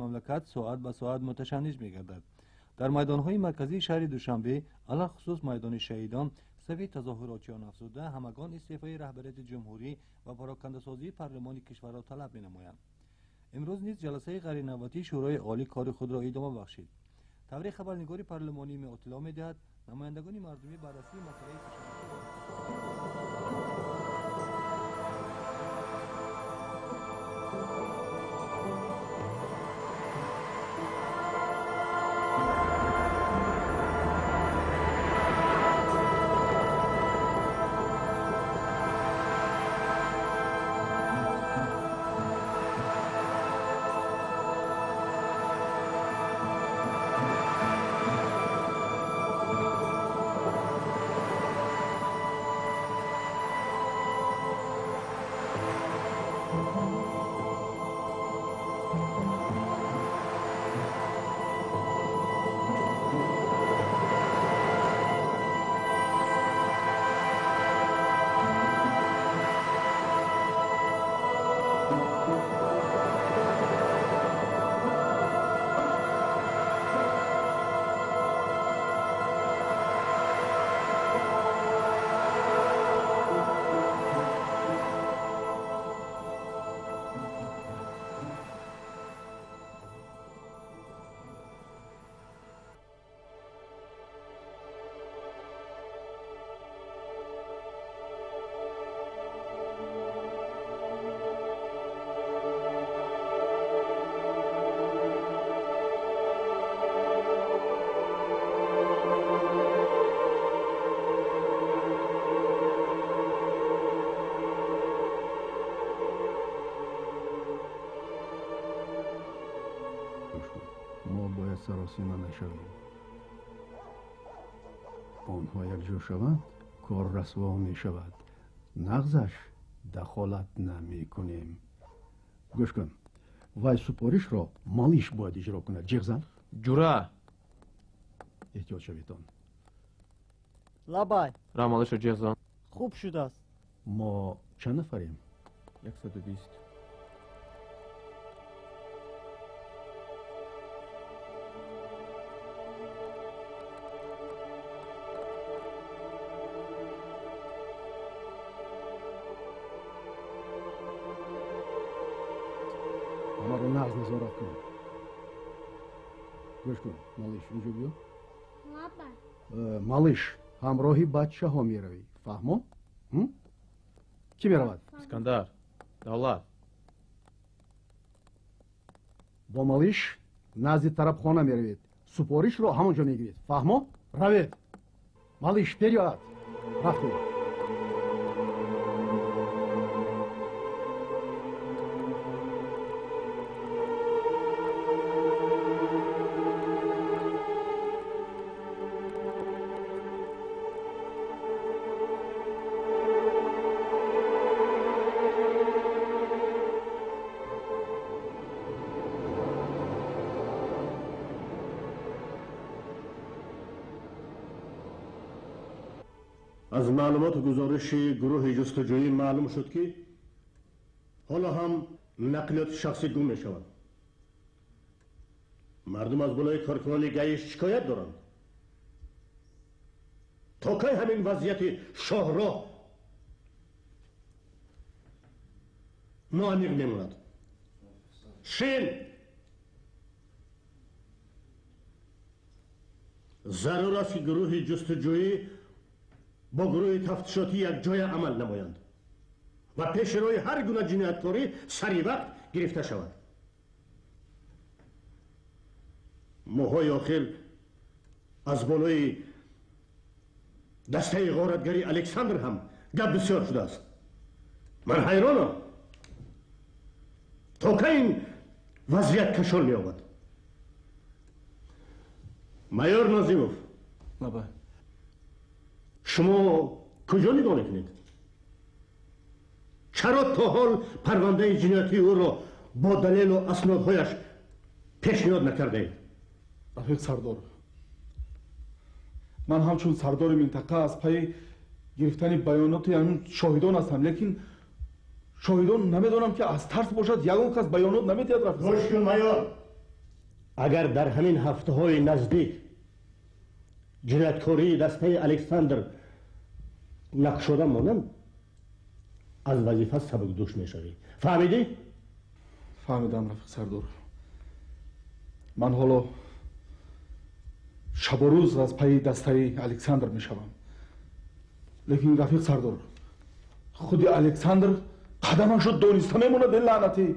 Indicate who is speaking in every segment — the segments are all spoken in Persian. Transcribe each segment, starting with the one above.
Speaker 1: مملکت ساعت به ساعت متشنج می‌گردد. در میدان‌های مرکزی شهر دوشنبه علاوه خصوص میدان شهیدان صف تظاهراتیان افزوده همگان استعفای رهبریت جمهوری و پراکنده‌سازی پارلمان کشور را طلب می‌نمایند. امروز نیز جلسه غیرنوبتی شورای عالی کار خود را ادامه بخشید. تبریک خبرنگار پارلمانی می اطلاع می‌دهد نمایندگان مردمی بررسی مسئله
Speaker 2: ما باید سراسیمه نشویم. آنها یک جا شوند کار رسوا می شود. نغزش دخالت نمی کنیم. گوش کن، وای سپارش را مالیش باید اجرا کند. جغزن
Speaker 3: جوره
Speaker 2: احتیاط شویتان.
Speaker 4: لبای
Speaker 3: رمالش جغزن
Speaker 4: خوب شده است.
Speaker 2: ما چند نفریم؟
Speaker 3: 120.
Speaker 2: ما رو نغز نظارت کن. گوش کن مالیش اینجا بیا.
Speaker 5: لبای
Speaker 2: مالیش همراهی بچه ها می روی. فهمو؟ کی می رود؟
Speaker 3: اسکندر دولت
Speaker 2: با مالیش نزد طرف خانه می روید. سپارش رو همونجا می گیرید. فهمو؟ روید. مالیش پیریاد. رفتید.
Speaker 6: از معلومات و گزارش گروه جستجویی معلوم شد که حالا هم نقلیات شخصی گم می شود. مردم از بالای کارکنان گیش شکایت دارند. تا کی همین وضعیت شاهراه معمیق میماند؟ شین ضرور است که گروه جستجویی با گروه تفتیشاتی یک جای عمل نمایند و پیش روی هر گونه جنایتکاری سری وقت گرفته شود. ماهای آخر از بالای دسته غارتگری الکساندر هم گپ بسیار شده است. من حیرانم تا که این وضعیت کشال می آمد. مایور نازیموف، شما کجا نگاه میکنید؟ چرا تا حال پرونده جنایتی او را با دلیل و اسنادهایش پیشنهاد نکرده اید؟
Speaker 7: رفیق سردار، من همچون سردار منطقه از پی گرفتن بیانات این شاهدان هستم، لیکن شاهدان نمیدونم که از ترس باشد یگان کس بیانات نمیدهد. رفیق
Speaker 6: گوش کن مایور، اگر در همین هفته های نزدیک جنایتکاری دسته الکساندر نقشوده مانند از وظیفه سبک دوش میشوی. فهمیدی؟
Speaker 7: فهمیدم رفیق سردار. من حالا شب و روز از پای دسته الکساندر میشوم. لیکن رفیق سردار، خود الکساندر قدمش رو دانسته میمونه دل لعنتی.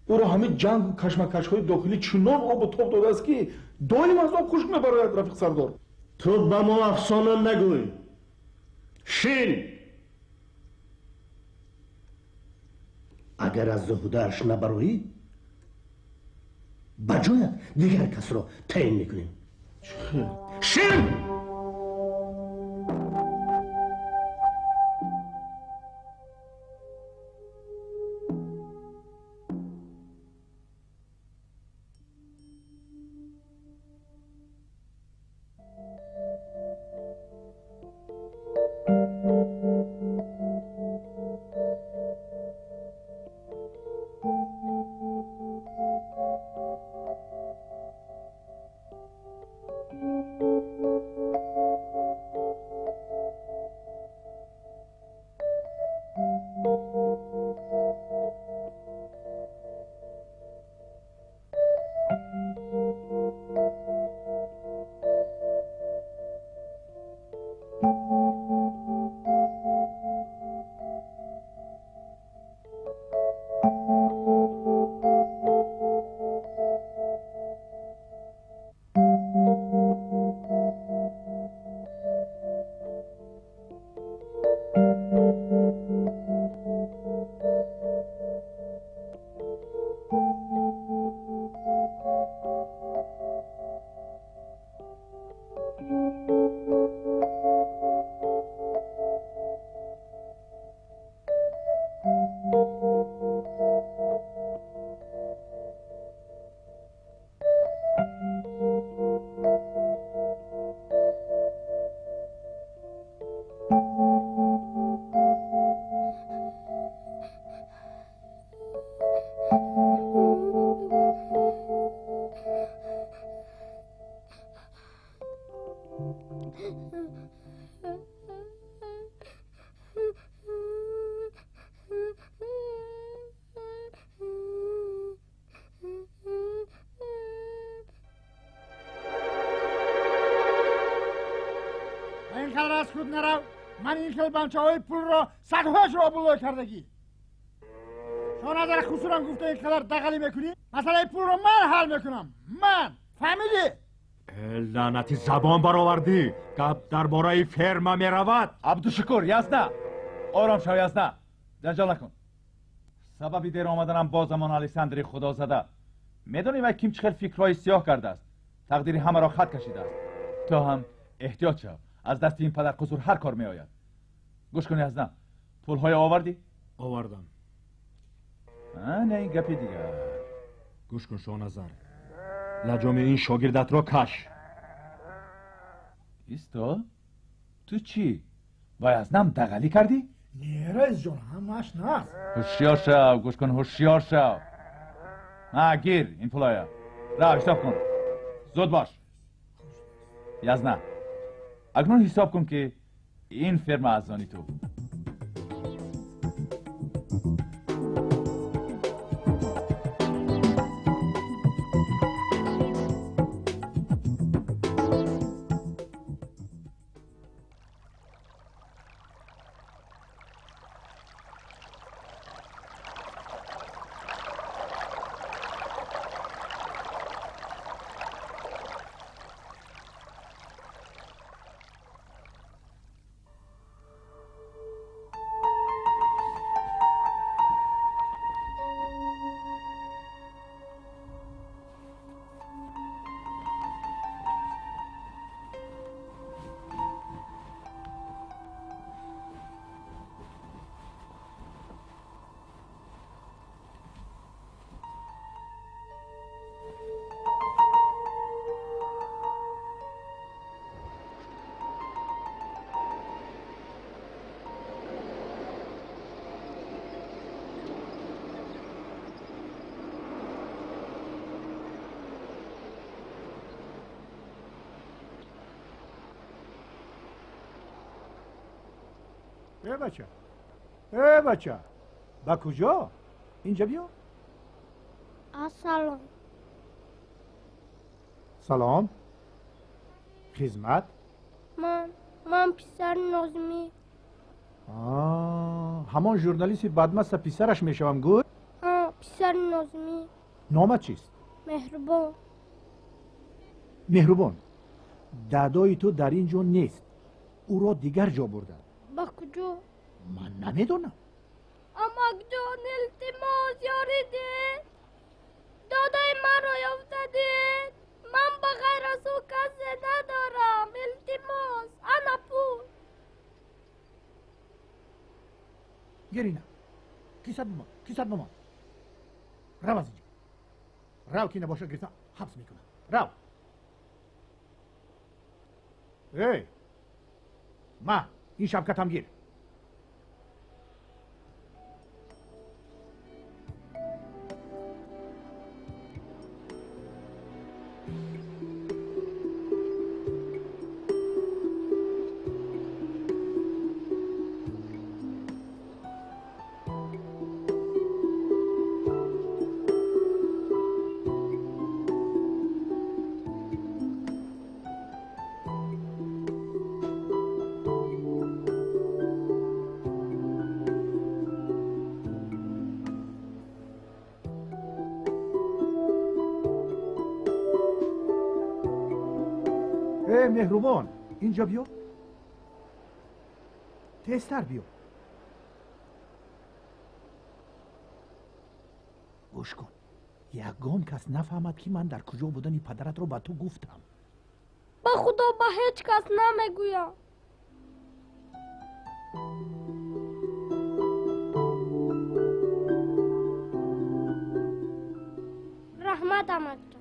Speaker 7: او را همه جنگ و کشمکش های داخلی چنان آب و تاب داده است که دائم از آب خشک میبراید رفیق سردار.
Speaker 6: تو به ما افسانه نگوی. شین اگر از زهودهش نبرویی بجایت دیگر کس را تعیین میکنیم. شین
Speaker 4: من این کلبمچه های پول را صدهاش را بلو کردگی. شما نظر خصوصا گفته این قدر دقلی میکنی؟ مسئله پول را من حل میکنم. من فهمیدی؟
Speaker 8: لعنتی زبان برآوردی. گپ درباره فرما میرود.
Speaker 9: عبدالشکر یزده آرام شو یزده جنجال نکن. سببی دیر آمدنم با زمان الکساندری خدا زده. میدونی و کیم چخیل فکرهای سیاه کرده است. تقدیری همه را خط کشیده است. تو هم احتیاط شو. از دست این پدر قصور هر کار می آید. گوش کنی از نه پولهای آوردی؟
Speaker 8: آوردم.
Speaker 9: نه این گپی دیگر.
Speaker 8: گوش کن شاه نظر. لجام این شاگردت را کش.
Speaker 9: ایستا؟ تو چی؟ وایزنم دقلی کردی؟
Speaker 4: نه رئیس جان همش نه.
Speaker 9: هوشیار شو گوش کن هوشیار شو. گیر این پولایه. را حساب کن. زود باش. یزنه اکنون حساب کن که این فرم از آنی تو.
Speaker 4: بچه با کجا؟ اینجا بیا.
Speaker 5: سلام.
Speaker 4: سلام. خدمت.
Speaker 5: من پسر نازمی.
Speaker 4: همان ژورنالیست بدمست پسرش میشوم گفت؟
Speaker 5: پسر نازمی.
Speaker 4: نامت چیست؟
Speaker 5: مهربان.
Speaker 4: مهربان. دادای تو در اینجا نیست. او را دیگر جا بردن.
Speaker 5: با کجا؟
Speaker 4: من نمیدونم.
Speaker 5: اما جان التماس یاریده. دادای من را یافتده. من با غیر از او کسی ندارم. التماس انا پول.
Speaker 4: گرینا کیسد مامان رو از اینجا رو که نباشه گریتا حبس میکنم رو ما این شبکتم گیر مهربان اینجا بیا تستر بیا گوش کن یگان کس نفهمد که من در کجا بودن پدرت رو با تو گفتم
Speaker 5: با خدا با هیچ کس نمیگویم رحمت آمد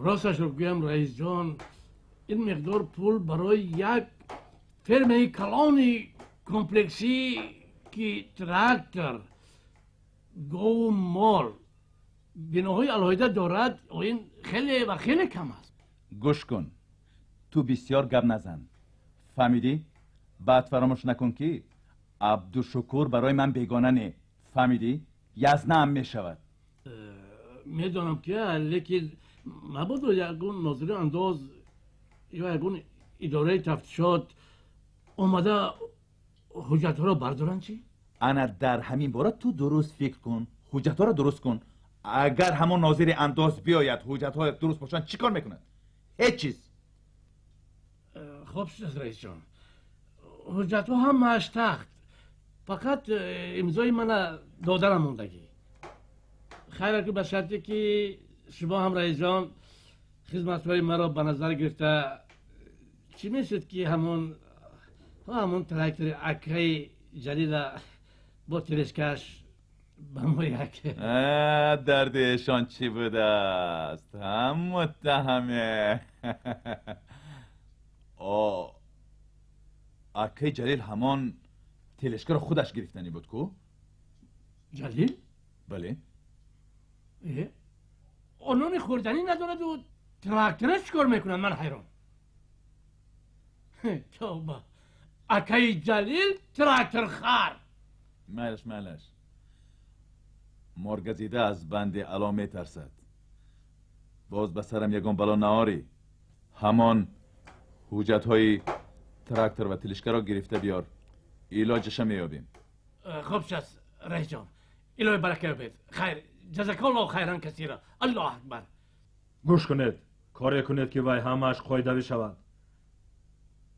Speaker 6: راستش رو بگم رئیس جان این مقدار پول برای یک فرم کلان کمپلکسی که تراکتور گو مال بناهای علایده دارد این خیلی و خیلی کم است
Speaker 9: گوش کن تو بسیار گپ نزن فهمیدی؟ بعد فراموش نکن که عبدالشکور برای من بیگانه نه فهمیدی؟ یزنه هم میشود
Speaker 6: میدانم که لیکن مبادا یکون ناظر انداز یا یکون اداره تفتیشات آمده حجت ها را بردارن چی؟
Speaker 9: انا در همین باره تو درست فکر کن حجت ها را درست کن اگر همون ناظر انداز بیاید حجت ها درست باشن چی کار میکنند؟ هیچ چیز
Speaker 6: خوب شد رئیس جان حجت ها هم مشتخت فقط امضای من دادن موندگی خیر که به شرطی که شما هم رئیس جان خدمت های مرا به نظر گرفته چی میشد که همون تراکتور اکای جلیل با تلشکش به ما یک
Speaker 9: دردشان چی بوده است هم متهمه اکای جلیل همان تلشکر خودش گرفتنی بود کو؟
Speaker 6: جلیل؟
Speaker 9: بله
Speaker 6: آنان خوردنی ندارد و تراکتره چکار میکنن من حیران توبه اکای جلیل تراکتر خار
Speaker 9: مالش مرگزیده از بند علامه ترسد باز به سرم یگان بلا نهاری همان حجت های تراکتر و تلشکر را گرفته بیار علاجش میابیم
Speaker 6: خوب شد رئیس جان الهی برکه بید خیر جزاک الله خیرا کثیرا الله اکبر
Speaker 8: گوش کنید کاری کنید که وای همش قایده بشود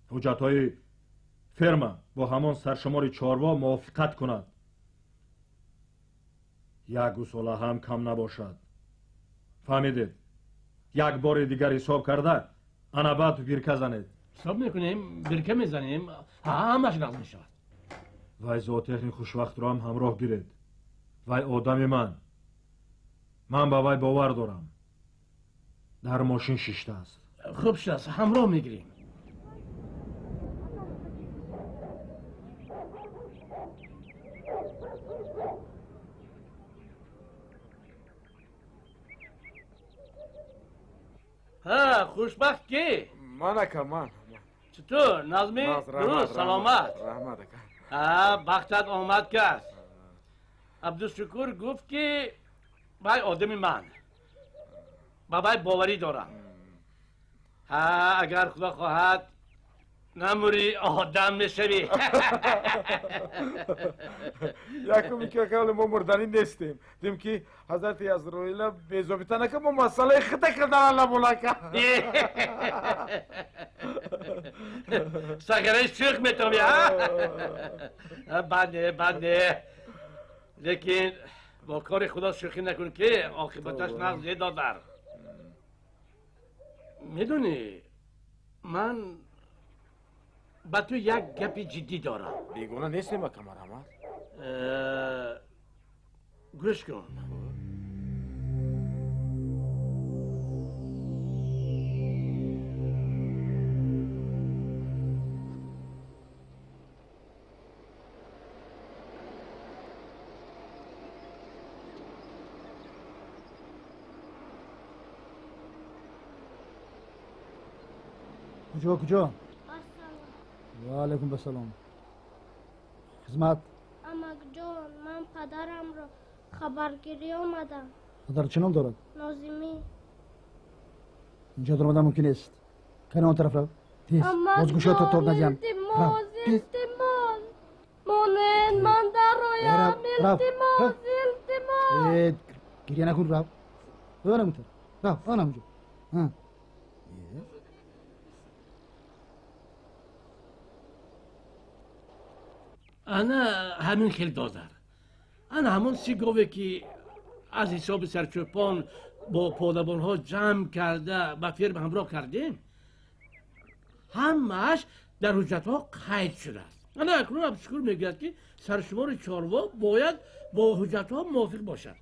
Speaker 8: حجت های فرما با همان سرشماری چاروا موافقت کند یک اصوله هم کم نباشد فهمیدید یک بار دیگر حساب کرده انا بعد بیرکه زنید
Speaker 6: حساب میکنیم بیرکه میزنیم همش نقض میشود
Speaker 8: وای زوتخنی خوشوقت رو هم همراه گیرید وای آدم من با وای باور دارم در ماشین شیشته است
Speaker 6: خوب شد همراه میگیریم ها خوشبخت کی؟
Speaker 10: من اکا من
Speaker 6: چطور نظمی؟ درست سلامت
Speaker 10: رحمت اکا
Speaker 6: ها بختت آمد کس عبدالشکور گفت که بای آدمی من بابای باوری دارم ها اگر خدا خواهد نموری آدم میشوی
Speaker 10: یکمی که حال ما مردنی نیستیم دیم که حضرت عزرائیل بیزابیطه نکه ما مسئله خطه کردن الله بولکه
Speaker 6: سگره شوخ میتومی بنده لیکن با کار خدا شوخی نکن که عاقبتش نقضی دادر میدونی من با تو یک گپی جدی دارم
Speaker 10: بیگونه نیستیم اکا مرحمت
Speaker 6: گوش کن
Speaker 4: کجا و علیکم السلام خدمت
Speaker 5: امک جان من پدرم رو خبرگیری آمدم
Speaker 4: پدر چه نام دارد؟
Speaker 5: نازمی
Speaker 4: اینجا در آمدن ممکن است کنه آن طرف رو تیز باز گوشه تا تاب ندیم
Speaker 5: التماس مانن من در رویم التماس
Speaker 4: گریه نکن رو ببرم اون طرف رو آنم اونجا
Speaker 6: انا همین خیلی دادر انا همون سیگوه که از حساب سرچوپان با پادبان ها جمع کرده با فرم همراه کردیم همش در حجت ها قید شده است انا اکنون عبدالشکور میگوید که سرشمار چاروا باید با حجت ها موافق باشد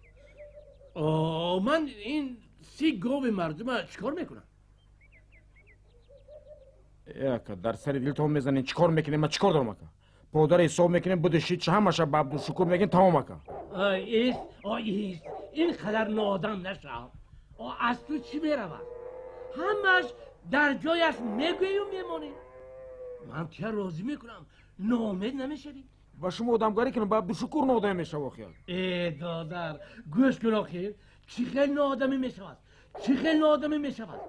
Speaker 6: من این سی گوه مردم چیکار میکنم
Speaker 10: اکا در سر دل تو میزنین چیکار میکنیم من چیکار دارم اکا پادر حساب میکنیم بودشی چه همشه به عبدالشکور میگین تمام اکا
Speaker 6: ایست این قدر نادم نشو از تو چی میرود همش در جایش میگویی و میمانی من که راضی میکنم ناامید نمیشدی
Speaker 10: با شما آدمگاری کنم به عبدالشکور نادم میشه واخیال
Speaker 6: دادر گوش کن آخیر چی خیلی نادمی میشود چی خیلی نادمی میشود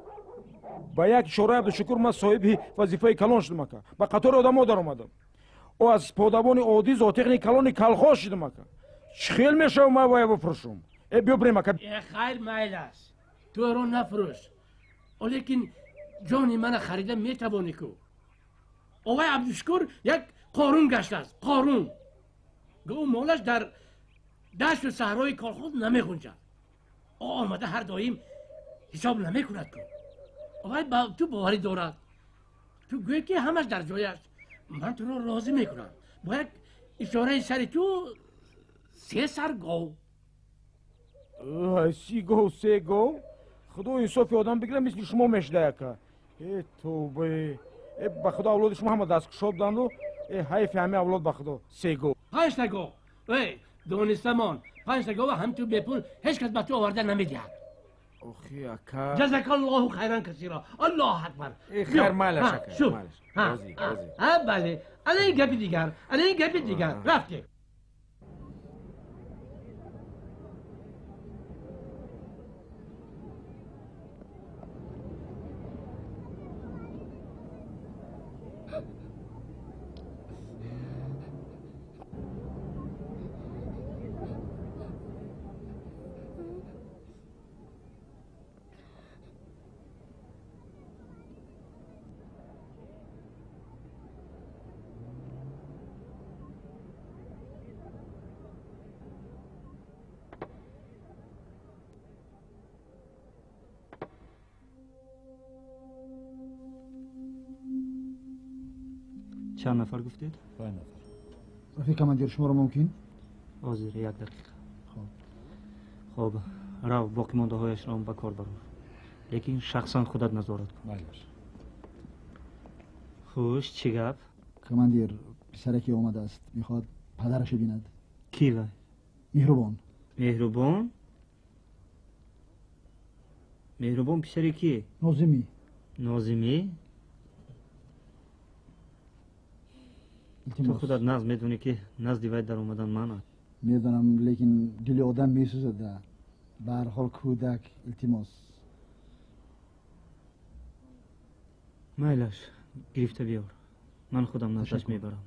Speaker 10: با یک اشاره عبدالشکور من صاحب وظیفه کلان شدم اکا با قطار آدم ها در آمدم او از پادبان عادی زاتقنی کلان کلخاش شدم اکا چی خیلی میشه ما باید بفروشم بیا بریم اکا
Speaker 6: خیر میل است تو رو نفروش لیکن جانی من خریده میتوانی کو آقای عبدالشکور یک قارون گشته است قارون گو مالش در دشت و صحرای کارخود نمیخونجد آمده هر دایم حساب نمیکند کو آقای تو باوری دارد تو گوی که همش در جایش من تو رو راضی میکنم با یک اشاره سری تو 3 سر گاو
Speaker 10: سی گو 3 گو خدا انصافی آدم بگیره مثل شما میشده اکا توبه به خدا اولاد شما همه دست کشاب دند و حیف همه اولاد به خدا 3 گو
Speaker 6: 5 تا گو دانستمان 5 تا گو هم تو بپول هیچ کس به تو آورده نمیدهد
Speaker 10: اخی اکا
Speaker 6: جزاک الله خیرا کثیرا الله اکبر
Speaker 10: خیر مالش اکا
Speaker 6: شو
Speaker 10: راضی
Speaker 6: بله الان گپی دیگر رفتی
Speaker 11: چند نفر گفتید؟
Speaker 1: 5 نفر.
Speaker 4: رفیق کماندیر شما رو ممکن؟
Speaker 11: حاضر 1 دقیقه. خب رو باقی مانده هایش را به کار برو لیکن شخصا خودت نظارت کن.
Speaker 1: باش.
Speaker 11: خوش چی گپ؟
Speaker 4: کماندیر پسرکی آمده است میخواد پدرش بیند.
Speaker 11: کی وای؟
Speaker 4: مهربان.
Speaker 11: مهربان؟ مهربان پسری کیه؟
Speaker 4: نازمی.
Speaker 11: نازمی؟ تو خودت ناز میدونی که نزدی وای در اومدن منه.
Speaker 4: میدونم لیکن دل آدم میسوزه. به هر حال کودک التماس.
Speaker 11: مایلش گرفته بیار. من خودم نزدش میبرم.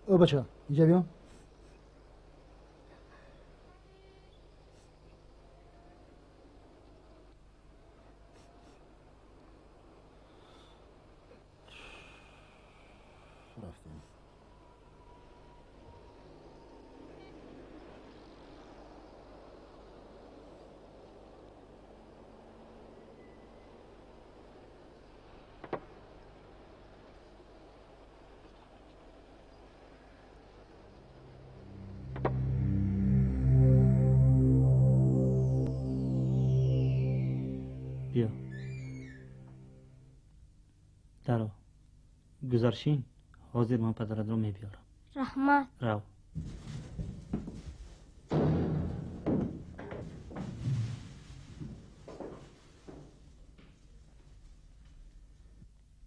Speaker 4: او بچه اینجا بیام. رفتیم.
Speaker 11: بیا درو گذارشین حاضر من پدرت رو میبیارم.
Speaker 5: رحمت.
Speaker 11: رو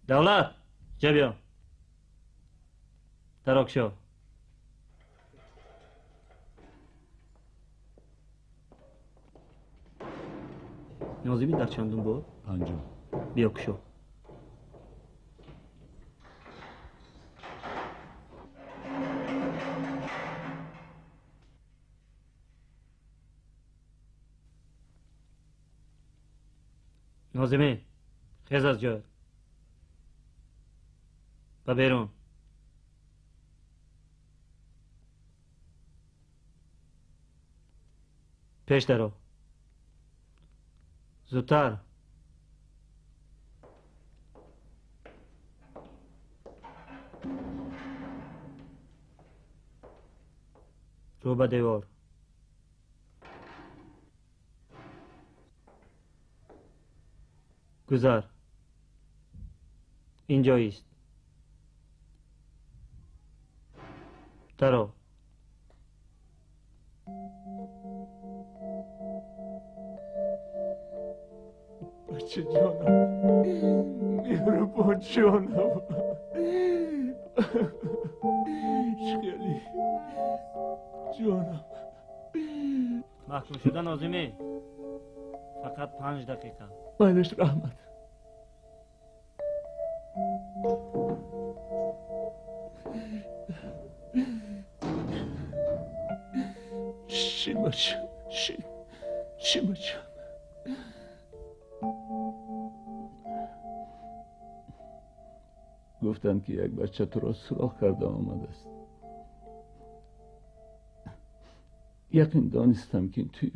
Speaker 11: دولت جا بیا دراک شو. نازمی در چندون بود؟
Speaker 12: پنجم.
Speaker 11: بیا کشو. نازمی خیز از جای و بیرون. پیش درو. زودتر. رو به دیوار. گذر. اینجاییست. درو.
Speaker 8: بچه جانم مهربان جانم خیلی جانم.
Speaker 11: محکوم شده نازمی فقط 5 دقیقه.
Speaker 8: بایدش رحمت. شیما جان شیما جان
Speaker 12: گفتم که یک بچه تو را سراغ کرده آمده است. یقین دانستم که توی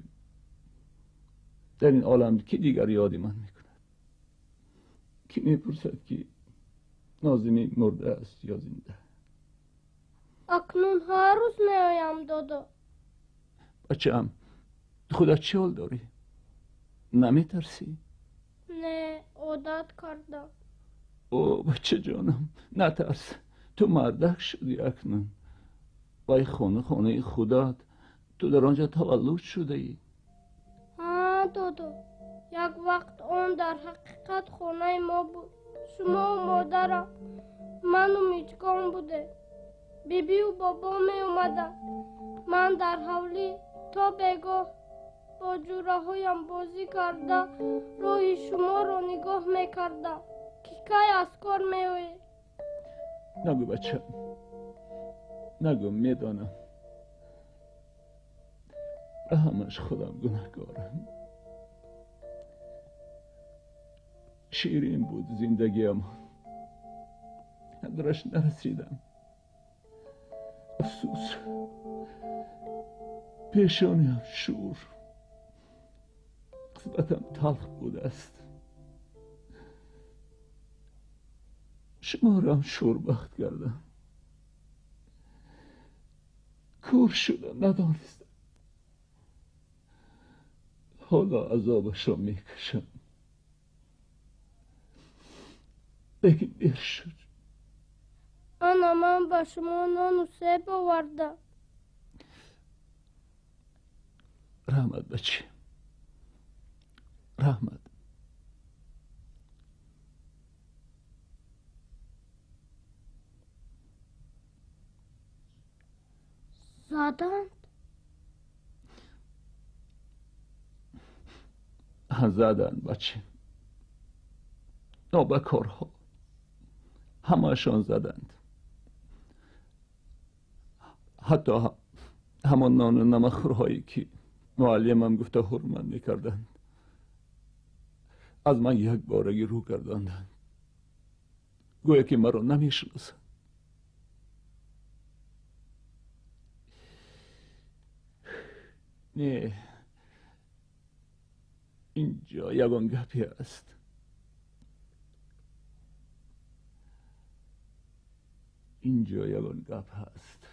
Speaker 12: در این عالم که دیگر یادی من میکند. کی میپرسد که نازمی مرده است یا زنده.
Speaker 5: اکنون هر روز میایم دادا.
Speaker 12: بچه هم خودت چه حال داری؟ نمیترسی؟
Speaker 5: نه عادت کردم.
Speaker 12: او بچه جانم نترس. تو مردک شدی اکنون. بای خانه خودت. تو در آنجا تولد شده ای.
Speaker 5: ها دادا یک وقت آن در حقیقت خانه ما بود. شما و مادرم من و میچکان بوده. بیبی و بابا می اومدن. من در حولی تا بگاه با جوره هایم بازی کرده روی شما رو نگاه میکردم که کی از کار میوی.
Speaker 12: نگو بچه نگو میدانم به همش خودم گناهکارم. شیرین بود زندگیم درش نرسیدم. افسوس پیشانیم شور قسمتم تلخ بوده است. شما را هم شوربخت کردم. کور شدم، ندانستم. حالا عذابش را میکشم، لیکن دیر شد.
Speaker 5: انا من به شما نان و سیب آوردم.
Speaker 12: رحمت بچه، رحمت.
Speaker 5: زدند؟
Speaker 12: زدند بچه، نابکارها همه‌شان زدند. حتی همان نان و نمک‌خورهایی که معلمم گفته حرمت میکردند از من یک بارگی رو گرداندند، گویا که مرا نمیشناسند. نه، اینجا یگان گپی است. اینجا یگان گپ هست.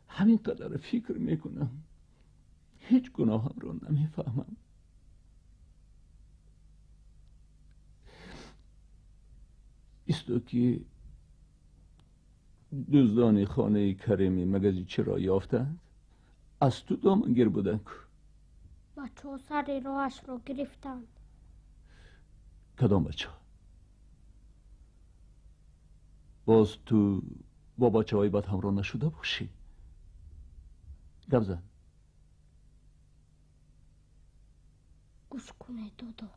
Speaker 12: همین قدر فکر میکنم هیچ گناهم رو نمیفهمم. ایستو که دزدان خانه کریمی مگزی چرا یافتند؟ از تو دامنگیر بودن که
Speaker 5: بچه ها سر راهش رو گرفتند.
Speaker 12: کدام بچه ها؟ باز تو با بچه های بد همراه نشده باشی؟ گپ زن.
Speaker 5: گوش کنه دادا.